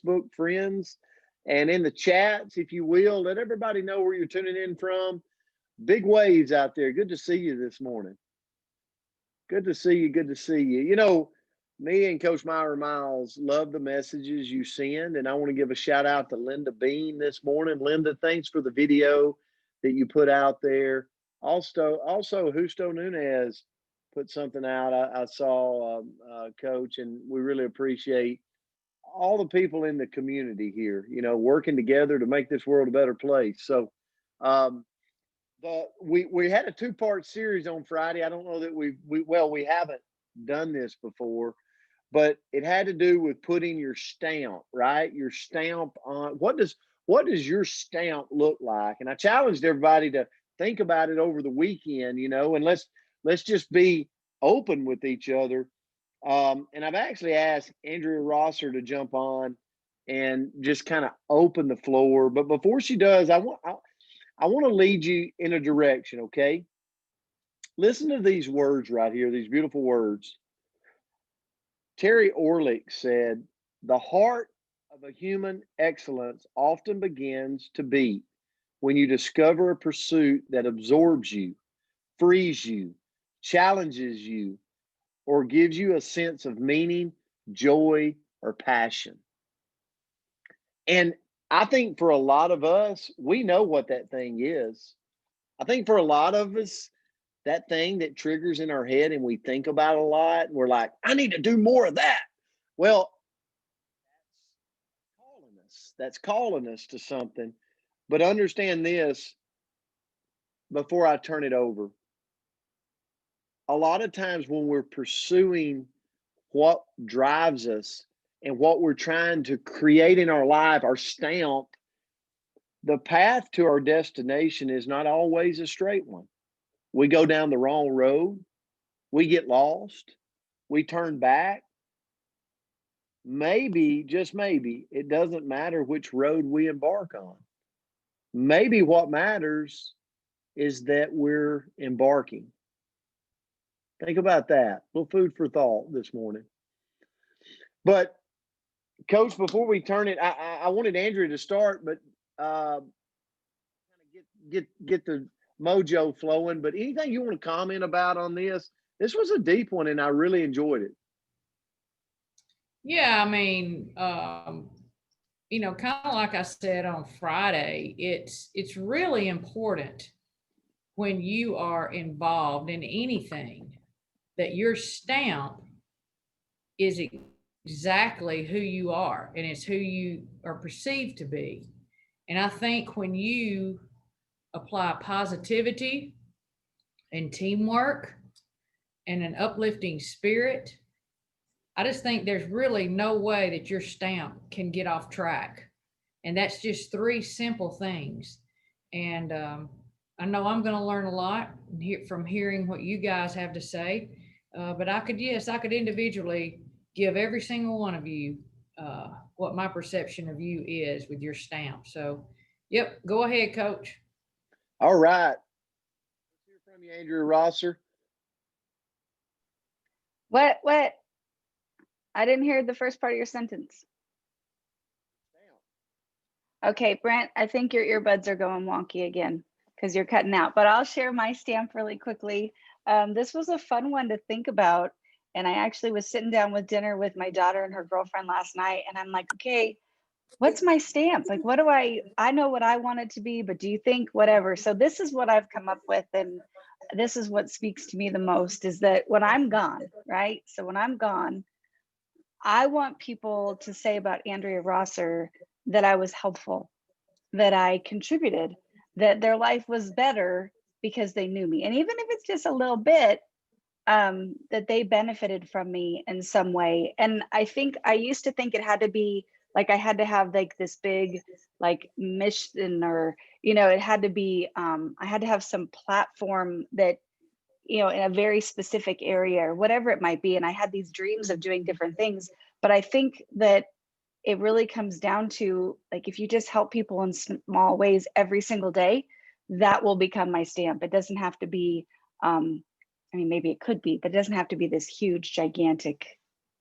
Facebook friends and in the chats, if you will. Let everybody know where you're tuning in from. Big waves out there. Good to see you this morning. Good to see you. Good to see you. You know, me and Coach Myra Miles love the messages you send, and I want to give a shout out to Linda Bean this morning. Linda, thanks for the video that you put out there. Also, Justo Nunez put something out. I saw, Coach, and we really appreciate all the people in the community here. You know, working together to make this world a better place. So, um, we had a two-part series on Friday. I don't know that we haven't done this before, but it had to do with putting your stamp, right? Your stamp on what does your stamp look like? And I challenged everybody to think about it over the weekend, you know, and let's just be open with each other. And I've actually asked Andrea Rosser to jump on and just kind of open the floor. But before she does, I want to lead you in a direction, okay? Listen to these words right here, these beautiful words. Terry Orlick said, "The heart of a human excellence often begins to beat when you discover a pursuit that absorbs you, frees you, challenges you, or gives you a sense of meaning, joy, or passion." And I think for a lot of us, we know what that thing is. I think for a lot of us, that thing that triggers in our head and we think about a lot, and we're like, I need to do more of that. Well, that's calling us to something. But understand this before I turn it over. A lot of times when we're pursuing what drives us and what we're trying to create in our life, our stamp, the path to our destination is not always a straight one. We go down the wrong road, we get lost, we turn back. Maybe, just maybe, it doesn't matter which road we embark on. Maybe what matters is that we're embarking. Think about that. A little food for thought this morning. But Coach, before we turn it, I wanted Andrea to start, but kind of get the mojo flowing. But anything you want to comment about on this? This was a deep one, and I really enjoyed it. Yeah, I mean, kind of like I said on Friday, it's really important when you are involved in anything that your stamp is exactly who you are and it's who you are perceived to be. And I think when you apply positivity and teamwork and an uplifting spirit, I just think there's really no way that your stamp can get off track. And that's just three simple things. And I know I'm going to learn a lot from hearing what you guys have to say. But I could individually give every single one of you what my perception of you is with your stamp. So, yep, go ahead, coach. All right. Let's hear from you, Andrea Rosser. What? I didn't hear the first part of your sentence. Okay, Brent, I think your earbuds are going wonky again because you're cutting out, but I'll share my stamp really quickly. This was a fun one to think about. And I actually was sitting down with dinner with my daughter and her girlfriend last night. And I'm like, okay, what's my stamp? Like, what do I know what I want it to be, but do you think whatever? So this is what I've come up with. And this is what speaks to me the most is that when I'm gone, right? So when I'm gone, I want people to say about Andrea Rosser that I was helpful, that I contributed, that their life was better because they knew me. And even if it's just a little bit, that they benefited from me in some way. And I think I used to think it had to be like I had to have like this big like mission or, it had to be, I had to have some platform that, in a very specific area or whatever it might be. And I had these dreams of doing different things. But I think that it really comes down to like, if you just help people in small ways every single day, that will become my stamp. It doesn't have to be, maybe it could be, but it doesn't have to be this huge, gigantic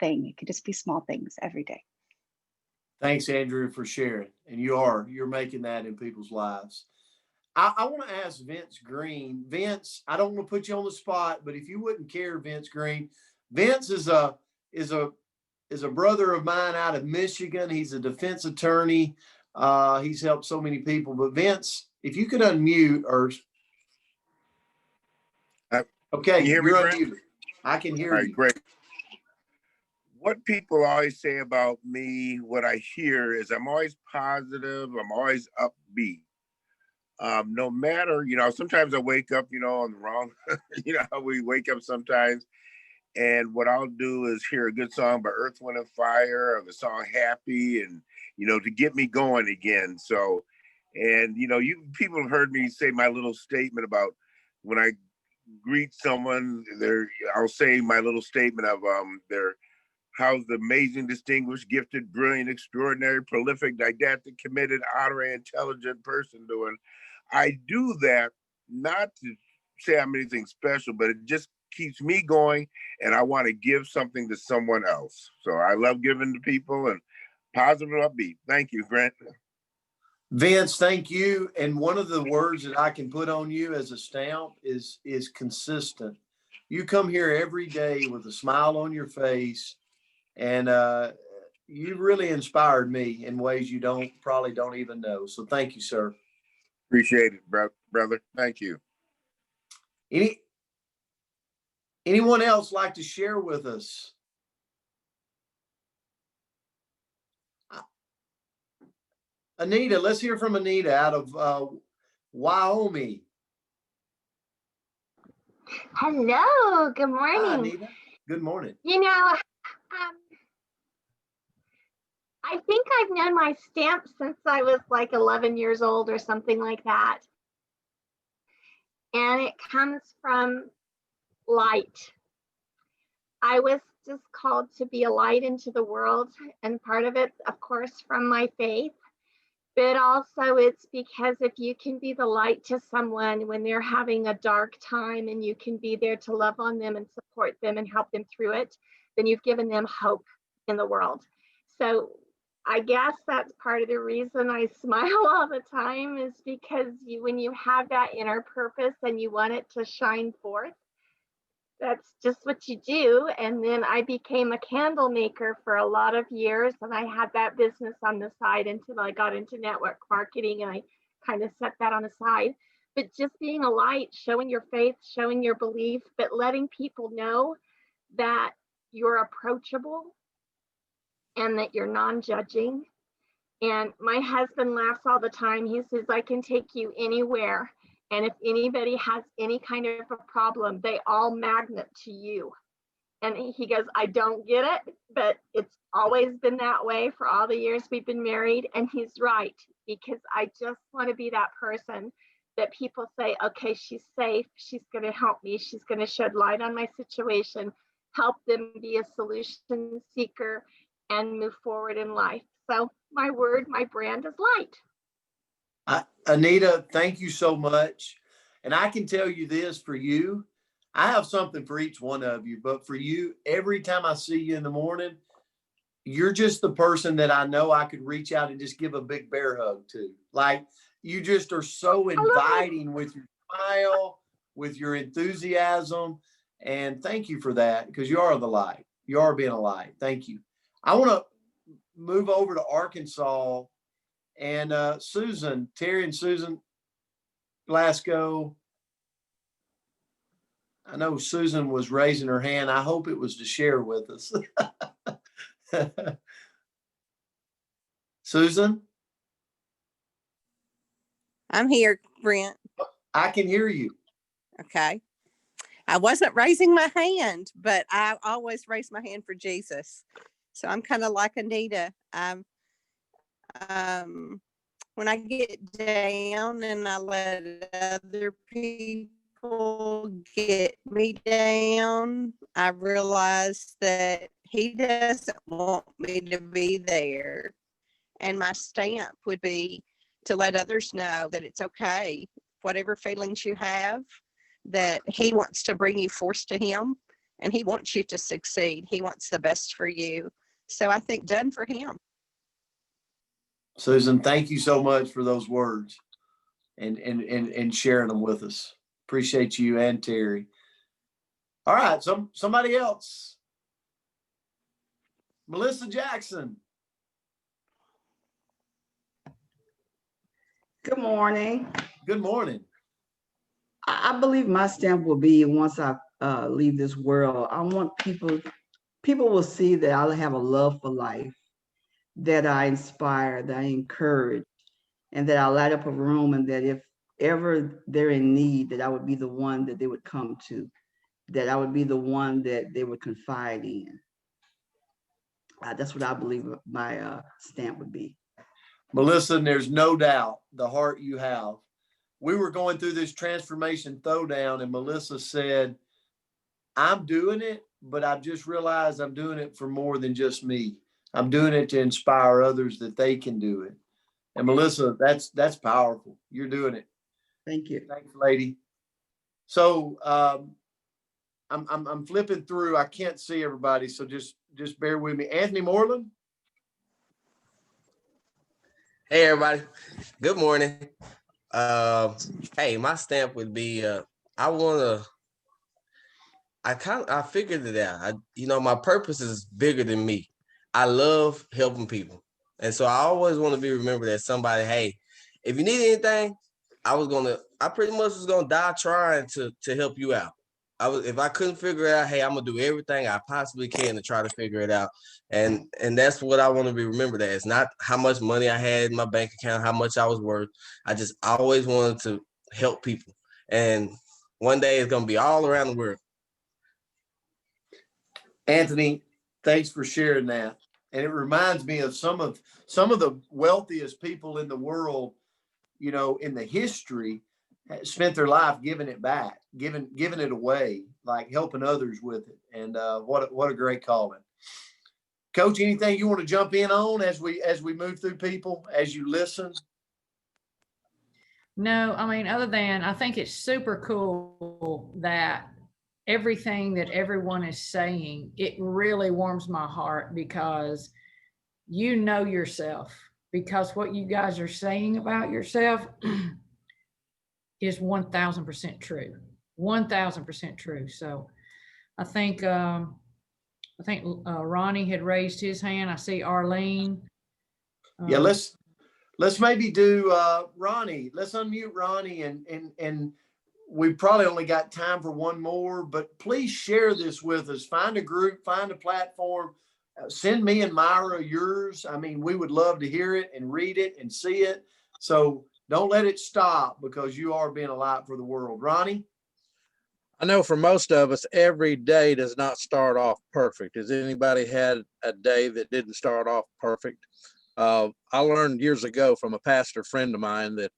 thing. It could just be small things every day. Thanks, Andrew, for sharing. And you're making that in people's lives. I want to ask Vince Green. Vince, I don't want to put you on the spot, but if you wouldn't care, Vince Green, Vince is a brother of mine out of Michigan. He's a defense attorney. He's helped so many people. But Vince, if you could unmute or okay, can you hear me, you're Brent? unmuted. I can hear All right, you. great. What people always say about me, what I hear is I'm always positive. I'm always upbeat. No matter, sometimes I wake up, on the wrong, how we wake up sometimes. And what I'll do is hear a good song by Earth, Wind and Fire or the song Happy and, to get me going again. So, and, you people have heard me say my little statement about when I greet someone there, I'll say my little statement of how's the amazing, distinguished, gifted, brilliant, extraordinary, prolific, didactic, committed, honorary, intelligent person doing. I do that not to say I'm anything special, but it just keeps me going and I want to give something to someone else. So I love giving to people and positive upbeat. Thank you, Grant. Vince, thank you. And one of the words that I can put on you as a stamp is consistent. You come here every day with a smile on your face, and you really inspired me in ways you probably don't even know. So thank you, sir. Appreciate it, brother. Thank you. Anyone else like to share with us? Anita, let's hear from Anita out of Wyoming. Hello, good morning. Hi, Anita. Good morning. I think I've known my stamp since I was like 11 years old or something like that. And it comes from light. I was just called to be a light into the world. And part of it, of course, from my faith. But also it's because if you can be the light to someone when they're having a dark time and you can be there to love on them and support them and help them through it, then you've given them hope in the world. So I guess that's part of the reason I smile all the time is because when you have that inner purpose and you want it to shine forth, that's just what you do. And then I became a candle maker for a lot of years, and I had that business on the side until I got into network marketing, and I kind of set that on the side. But just being a light, showing your faith, showing your belief, but letting people know that you're approachable and that you're non-judging. And my husband laughs all the time. He says, I can take you anywhere. And if anybody has any kind of a problem, they all magnet to you. And he goes, I don't get it, but it's always been that way for all the years we've been married. And he's right, because I just want to be that person that people say, okay, she's safe. She's going to help me. She's going to shed light on my situation, help them be a solution seeker and move forward in life. So my brand is light. Anita, thank you so much. And I can tell you this for you, I have something for each one of you, but for you, every time I see you in the morning, you're just the person that I know I could reach out and just give a big bear hug to. Like, you just are so inviting with your smile, with your enthusiasm. And thank you for that, because you are the light. You are being a light. Thank you. I want to move over to Arkansas. And Susan, Terry and Susan Glasgow. I know Susan was raising her hand. I hope it was to share with us. Susan? I'm here, Brent. I can hear you. Okay. I wasn't raising my hand, but I always raise my hand for Jesus. So I'm kind of like Anita. When I get down and I let other people get me down, I realize that he doesn't want me to be there. And my stamp would be to let others know that it's okay, whatever feelings you have, that he wants to bring you forth to him and he wants you to succeed. He wants the best for you. So I think done for him. Susan, thank you so much for those words and sharing them with us. Appreciate you and Terry. All right, somebody else. Melissa Jackson. Good morning. Good morning. I believe my stamp will be once I leave this world. I want people will see that I have a love for life, that I inspire, that I encourage, and that I light up a room, and that if ever they're in need, that I would be the one that they would come to, that I would be the one that they would confide in. That's what I believe my stamp would be. Melissa, and there's no doubt the heart you have. We were going through this transformation throwdown, and Melissa said, I'm doing it, but I've just realized I'm doing it for more than just me. I'm doing it to inspire others that they can do it. And Melissa, that's powerful. You're doing it. Thank you. Thanks, lady. So I'm flipping through. I can't see everybody, so just bear with me. Anthony Moreland. Hey everybody, good morning. Hey, my stamp would be I figured it out. My purpose is bigger than me. I love helping people. And so I always want to be remembered as somebody, hey, if you need anything, I pretty much was gonna die trying to help you out. If I couldn't figure it out, hey, I'm gonna do everything I possibly can to try to figure it out. And that's what I want to be remembered as, not how much money I had in my bank account, how much I was worth. I always wanted to help people. And one day it's gonna be all around the world. Anthony, thanks for sharing that. And it reminds me of some of the wealthiest people in the world, in the history, spent their life giving it back, giving it away, like helping others with it. And what a great calling. Coach, anything you want to jump in on as we move through people, as you listen? No, I mean, other than I think it's super cool that everything that everyone is saying, it really warms my heart because you know yourself, because what you guys are saying about yourself is 1000% true. 1000% true. So I think Ronnie had raised his hand. I see Arlene. Yeah, let's maybe do Ronnie. Let's unmute Ronnie, and we probably only got time for one more, but please share this with us. Find a group, find a platform. Send me and Myra yours. I mean, we would love to hear it and read it and see it. So don't let it stop, because you are being a light for the world. Ronnie? I know for most of us, every day does not start off perfect. Has anybody had a day that didn't start off perfect? I learned years ago from a pastor friend of mine that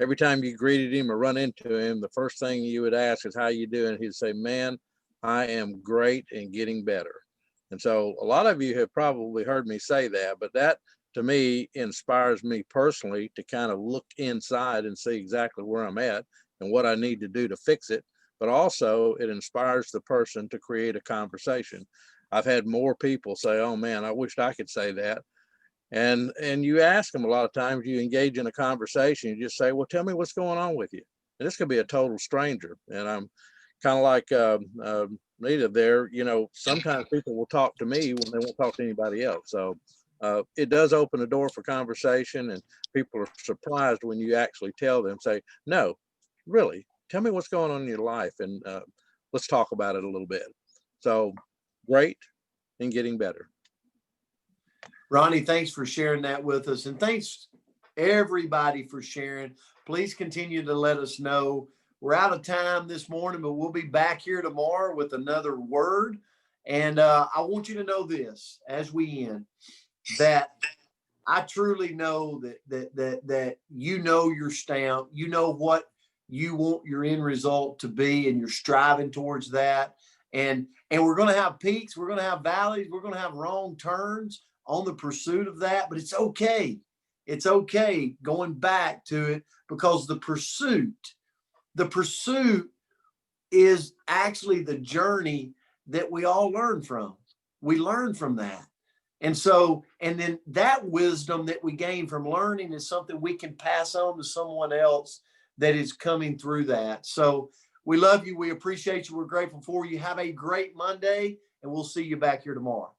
every time you greeted him or run into him, the first thing you would ask is, how you doing? He'd say, man, I am great and getting better. And so a lot of you have probably heard me say that, but that to me inspires me personally to kind of look inside and see exactly where I'm at and what I need to do to fix it. But also it inspires the person to create a conversation. I've had more people say, oh man, I wished I could say that. And you ask them a lot of times, you engage in a conversation, you just say, well, tell me what's going on with you. And this could be a total stranger. And I'm kind of like Nita there, sometimes people will talk to me when they won't talk to anybody else. So it does open the door for conversation, and people are surprised when you actually tell them, say, no, really, tell me what's going on in your life, and let's talk about it a little bit. So great and getting better. Ronnie, thanks for sharing that with us. And thanks everybody for sharing. Please continue to let us know. We're out of time this morning, but we'll be back here tomorrow with another word. And I want you to know this as we end, that I truly know that you know your stamp, you know what you want your end result to be, and you're striving towards that. And we're going to have peaks, we're going to have valleys, we're going to have wrong turns on the pursuit of that, but it's okay. It's okay going back to it, because the pursuit is actually the journey that we all learn from. We learn from that. And so, and then that wisdom that we gain from learning is something we can pass on to someone else that is coming through that. So we love you. We appreciate you. We're grateful for you. Have a great Monday, and we'll see you back here tomorrow.